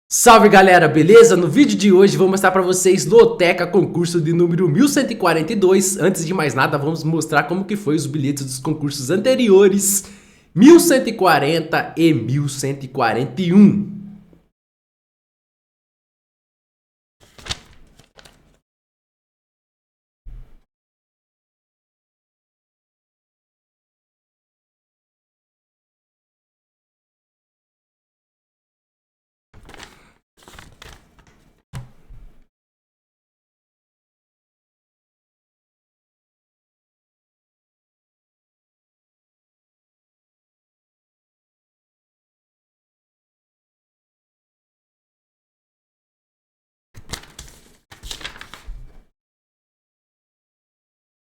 Salve galera, beleza? No vídeo de hoje vou mostrar para vocês Loteca concurso de número 1142. Antes de mais nada, vamos mostrar como que foi os bilhetes dos concursos anteriores, 1140 e 1141.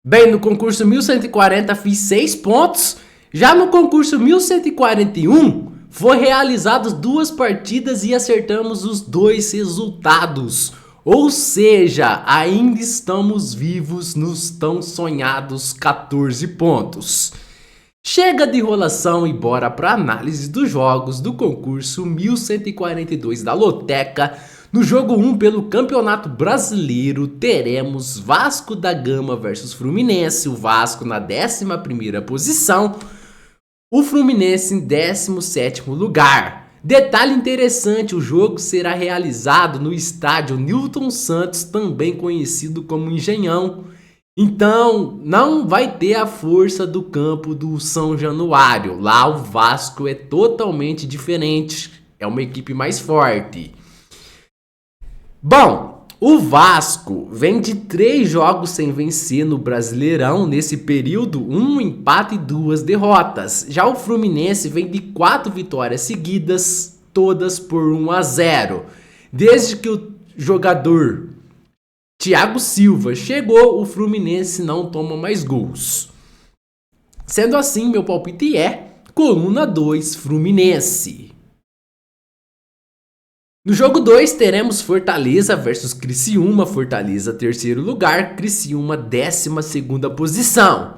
Bem, no concurso 1140 fiz 6 pontos. Já no concurso 1141 foi realizadas 2 partidas e acertamos os 2 resultados. Ou seja, ainda estamos vivos nos tão sonhados 14 pontos. Chega de enrolação e bora para análise dos jogos do concurso 1142 da Loteca. No jogo 1 pelo Campeonato Brasileiro teremos Vasco da Gama versus Fluminense, o Vasco na 11ª posição, o Fluminense em 17º lugar. Detalhe interessante, o jogo será realizado no estádio Newton Santos, também conhecido como Engenhão. Então, não vai ter a força do campo do São Januário. Lá o Vasco é totalmente diferente, é uma equipe mais forte. Bom, o Vasco vem de 3 jogos sem vencer no Brasileirão nesse período, 1 empate e 2 derrotas. Já o Fluminense vem de 4 vitórias seguidas, todas por 1-0. Desde que o jogador Thiago Silva chegou, o Fluminense não toma mais gols. Sendo assim, meu palpite é coluna 2 Fluminense. No jogo 2 teremos Fortaleza versus Criciúma, Fortaleza 3º lugar, Criciúma 12ª posição.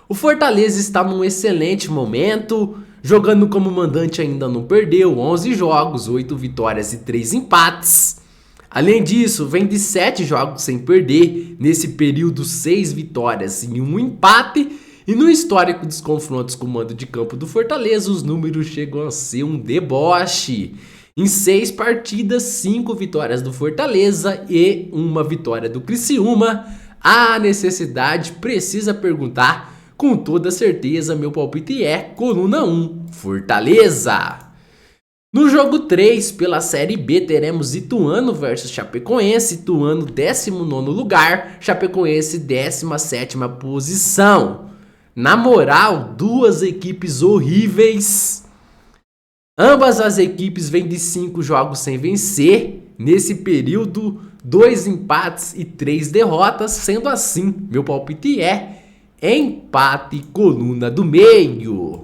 O Fortaleza está num excelente momento, jogando como mandante ainda não perdeu, 11 jogos, 8 vitórias e 3 empates. Além disso, vem de 7 jogos sem perder, nesse período 6 vitórias e 1 empate. E no histórico dos confrontos com o mando de campo do Fortaleza, os números chegam a ser um deboche. Em 6 partidas, 5 vitórias do Fortaleza e 1 vitória do Criciúma. A necessidade precisa perguntar, com toda certeza meu palpite é coluna 1, Fortaleza. No jogo 3, pela Série B, teremos Ituano versus Chapecoense, Ituano 19º lugar, Chapecoense 17ª posição. Na moral, 2 equipes horríveis. Ambas as equipes vêm de 5 jogos sem vencer, nesse período 2 empates e 3 derrotas, sendo assim, meu palpite é empate coluna do meio.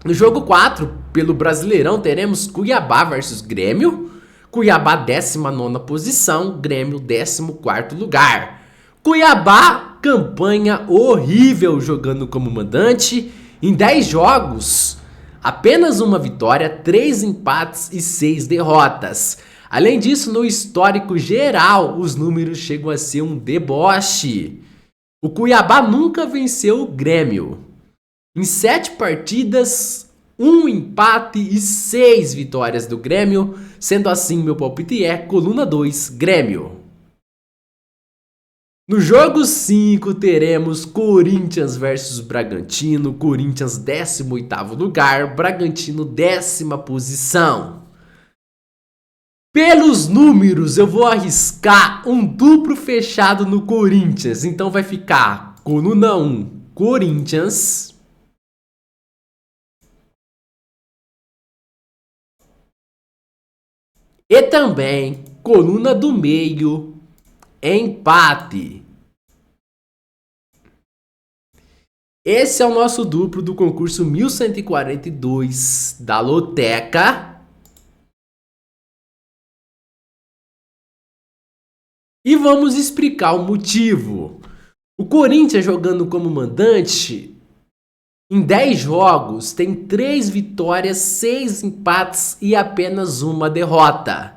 No jogo 4, pelo Brasileirão, teremos Cuiabá versus Grêmio. Cuiabá 19ª posição, Grêmio 14º lugar. Cuiabá, campanha horrível jogando como mandante. Em 10 jogos, apenas 1 vitória, 3 empates e 6 derrotas. Além disso, no histórico geral, os números chegam a ser um deboche. O Cuiabá nunca venceu o Grêmio. Em 7 partidas, 1 empate e 6 vitórias do Grêmio. Sendo assim, meu palpite é coluna 2, Grêmio. No jogo 5 teremos Corinthians versus Bragantino. Corinthians 18º lugar, Bragantino 10ª posição. Pelos números eu vou arriscar um duplo fechado no Corinthians. Então vai ficar coluna 1, Corinthians. E também, coluna do meio, empate. Esse é o nosso duplo do concurso 1142 da Loteca. E vamos explicar o motivo. O Corinthians jogando como mandante Em 10 jogos, tem 3 vitórias, 6 empates e apenas uma derrota.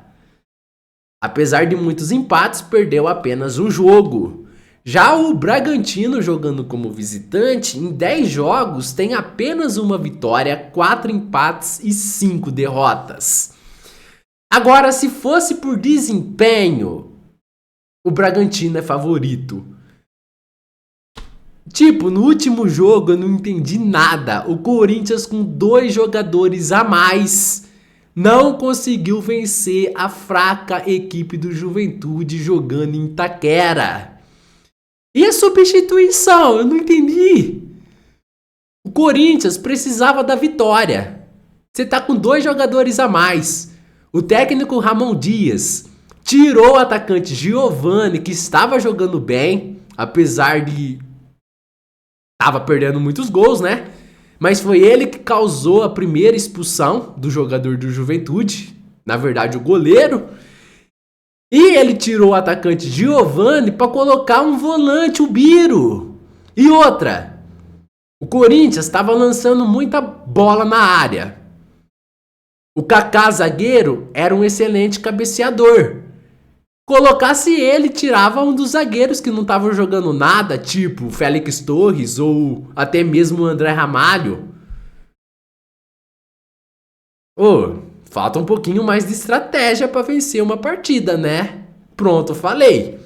Apesar de muitos empates, perdeu apenas um jogo. Já o Bragantino, jogando como visitante, em 10 jogos tem apenas uma vitória, 4 empates e 5 derrotas. Agora, se fosse por desempenho, o Bragantino é favorito. Tipo, no último jogo eu não entendi nada. O Corinthians, com 2 jogadores a mais, não conseguiu vencer a fraca equipe do Juventude jogando em Itaquera. E a substituição? Eu não entendi. O Corinthians precisava da vitória. Você tá com 2 jogadores a mais. O técnico Ramon Dias tirou o atacante Giovani, que estava jogando bem, apesar de tava perdendo muitos gols, né? Mas foi ele que causou a primeira expulsão do jogador do Juventude. Na verdade, o goleiro. E ele tirou o atacante Giovani para colocar um volante, o Biro. E outra, o Corinthians estava lançando muita bola na área. O Kaká, zagueiro, era um excelente cabeceador. Colocasse ele, tirava um dos zagueiros que não estavam jogando nada, tipo Félix Torres ou até mesmo o André Ramalho. Falta um pouquinho mais de estratégia para vencer uma partida, né? Pronto, falei.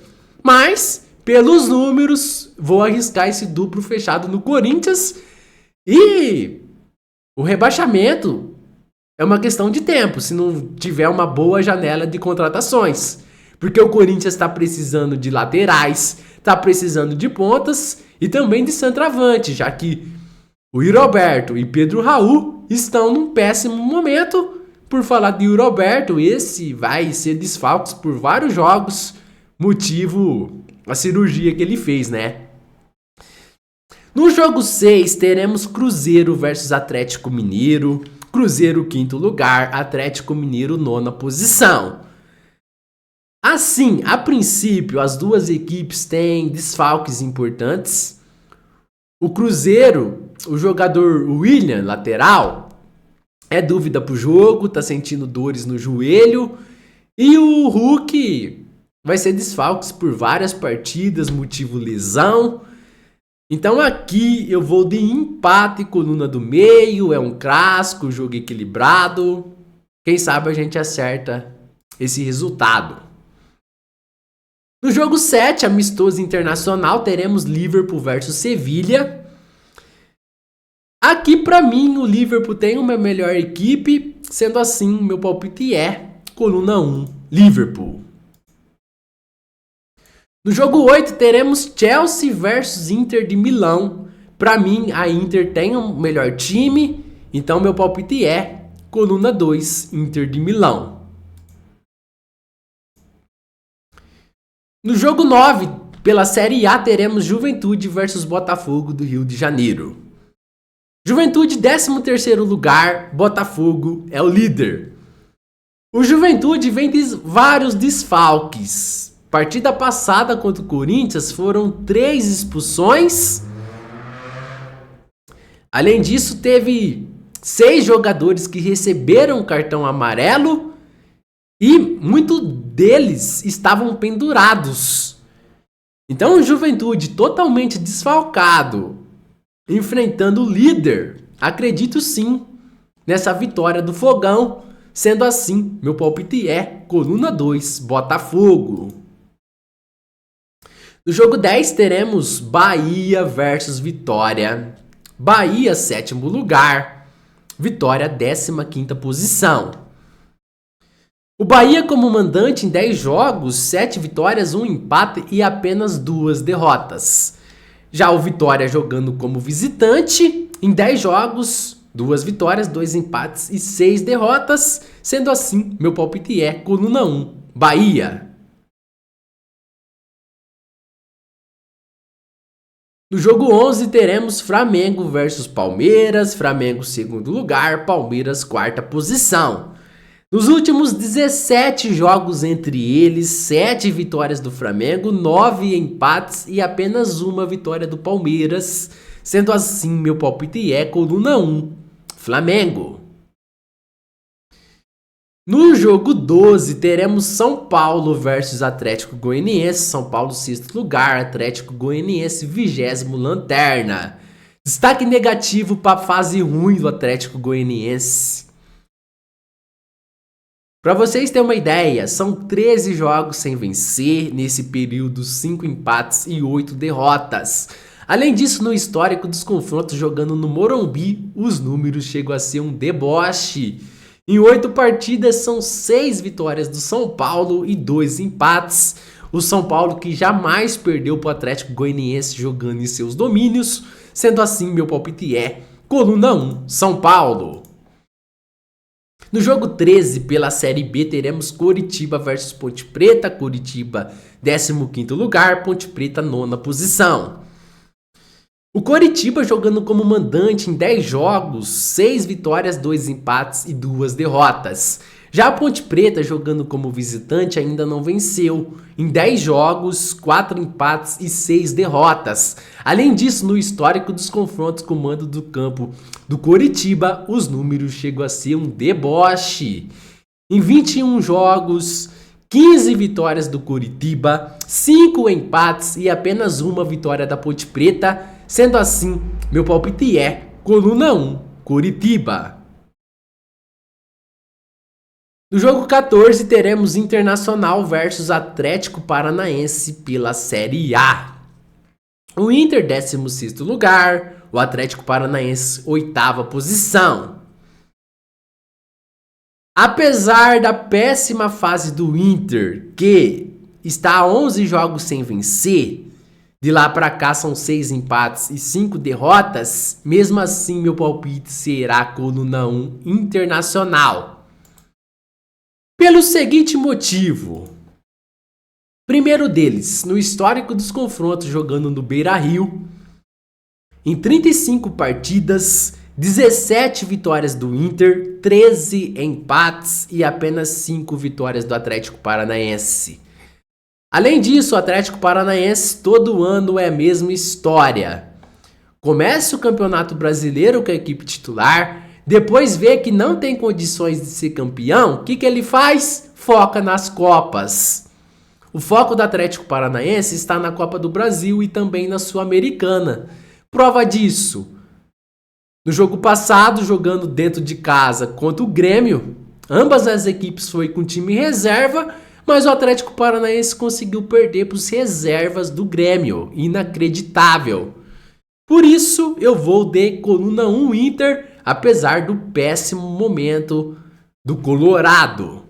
Mas, pelos números, vou arriscar esse duplo fechado no Corinthians. E o rebaixamento é uma questão de tempo, se não tiver uma boa janela de contratações. Porque o Corinthians está precisando de laterais, está precisando de pontas e também de centroavante, já que o Roberto e Pedro Raul estão num péssimo momento. Por falar de Roberto, esse vai ser desfalques por vários jogos, motivo a cirurgia que ele fez, né? No jogo 6, teremos Cruzeiro versus Atlético Mineiro. Cruzeiro, 5º lugar, Atlético Mineiro, 9ª posição. Assim, a princípio, as duas equipes têm desfalques importantes. O Cruzeiro, o jogador William, lateral, é dúvida pro jogo, tá sentindo dores no joelho. E o Hulk vai ser desfalques por várias partidas, motivo lesão. Então aqui eu vou de empate, coluna do meio, é um clássico, jogo equilibrado. Quem sabe a gente acerta esse resultado. No jogo 7, amistoso internacional, teremos Liverpool versus Sevilha. Aqui, para mim, o Liverpool tem uma melhor equipe. Sendo assim, meu palpite é coluna 1, Liverpool. No jogo 8, teremos Chelsea versus Inter de Milão. Para mim, a Inter tem um melhor time. Então, meu palpite é coluna 2, Inter de Milão. No jogo 9, pela Série A, teremos Juventude versus Botafogo do Rio de Janeiro. Juventude, 13º lugar, Botafogo é o líder. O Juventude vem de vários desfalques. Partida passada contra o Corinthians foram 3 expulsões. Além disso, teve 6 jogadores que receberam cartão amarelo. E muitos deles estavam pendurados. Então o Juventude totalmente desfalcado, enfrentando o líder. Acredito sim nessa vitória do Fogão. Sendo assim, meu palpite é coluna 2, Botafogo. No jogo 10 teremos Bahia versus Vitória. Bahia, 7º lugar. Vitória, 15ª posição. O Bahia como mandante em 10 jogos, 7 vitórias, 1 empate e apenas 2 derrotas. Já o Vitória jogando como visitante, em 10 jogos, 2 vitórias, 2 empates e 6 derrotas. Sendo assim, meu palpite é coluna 1, Bahia. No jogo 11 teremos Flamengo versus Palmeiras. Flamengo 2º lugar, Palmeiras 4ª posição. Nos últimos 17 jogos entre eles, 7 vitórias do Flamengo, 9 empates e apenas 1 vitória do Palmeiras. Sendo assim, meu palpite é coluna 1, Flamengo. No jogo 12, teremos São Paulo versus Atlético Goianiense. São Paulo, sexto lugar. Atlético Goianiense, 20º lanterna. Destaque negativo para a fase ruim do Atlético Goianiense. Para vocês terem uma ideia, são 13 jogos sem vencer. Nesse período, 5 empates e 8 derrotas. Além disso, no histórico dos confrontos jogando no Morumbi, os números chegam a ser um deboche. Em 8 partidas são 6 vitórias do São Paulo e 2 empates. O São Paulo que jamais perdeu para o Atlético Goianiense jogando em seus domínios. Sendo assim, meu palpite é coluna 1, São Paulo. No jogo 13, pela Série B, teremos Coritiba versus Ponte Preta. Coritiba, 15º lugar, Ponte Preta, 9ª posição. O Coritiba jogando como mandante em 10 jogos, 6 vitórias, 2 empates e 2 derrotas. Já a Ponte Preta jogando como visitante ainda não venceu, em 10 jogos, 4 empates e 6 derrotas. Além disso, no histórico dos confrontos com o mando do campo do Coritiba, os números chegam a ser um deboche. Em 21 jogos, 15 vitórias do Coritiba, 5 empates e apenas uma vitória da Ponte Preta. Sendo assim, meu palpite é coluna 1, Coritiba. No jogo 14, teremos Internacional versus Atlético Paranaense pela Série A. O Inter, 16º lugar, o Atlético Paranaense, 8ª posição. Apesar da péssima fase do Inter, que está a 11 jogos sem vencer, de lá pra cá são 6 empates e 5 derrotas, mesmo assim meu palpite será coluna 1, Internacional. Pelo seguinte motivo. Primeiro deles, no histórico dos confrontos jogando no Beira-Rio, em 35 partidas, 17 vitórias do Inter, 13 empates e apenas 5 vitórias do Atlético Paranaense. Além disso, o Atlético Paranaense todo ano é a mesma história. Começa o Campeonato Brasileiro com a equipe titular, depois vê que não tem condições de ser campeão, o que ele faz? Foca nas Copas. O foco do Atlético Paranaense está na Copa do Brasil e também na Sul-Americana. Prova disso. No jogo passado, jogando dentro de casa contra o Grêmio, ambas as equipes foi com time reserva, mas o Atlético Paranaense conseguiu perder para os reservas do Grêmio. Inacreditável. Por isso, eu vou de coluna 1 Inter, apesar do péssimo momento do Colorado.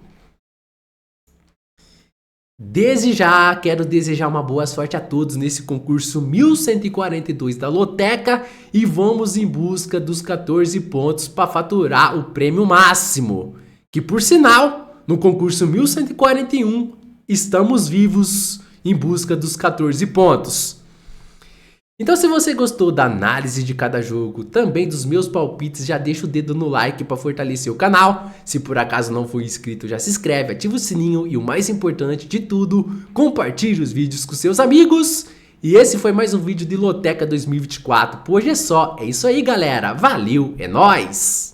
Desde já, quero desejar uma boa sorte a todos nesse concurso 1142 da Loteca e vamos em busca dos 14 pontos para faturar o prêmio máximo. Que, por sinal, no concurso 1141, estamos vivos em busca dos 14 pontos. Então, se você gostou da análise de cada jogo, também dos meus palpites, já deixa o dedo no like para fortalecer o canal. Se por acaso não for inscrito, já se inscreve, ativa o sininho e o mais importante de tudo, compartilhe os vídeos com seus amigos. E esse foi mais um vídeo de Loteca 2024. Por hoje é só. É isso aí, galera. Valeu, é nóis!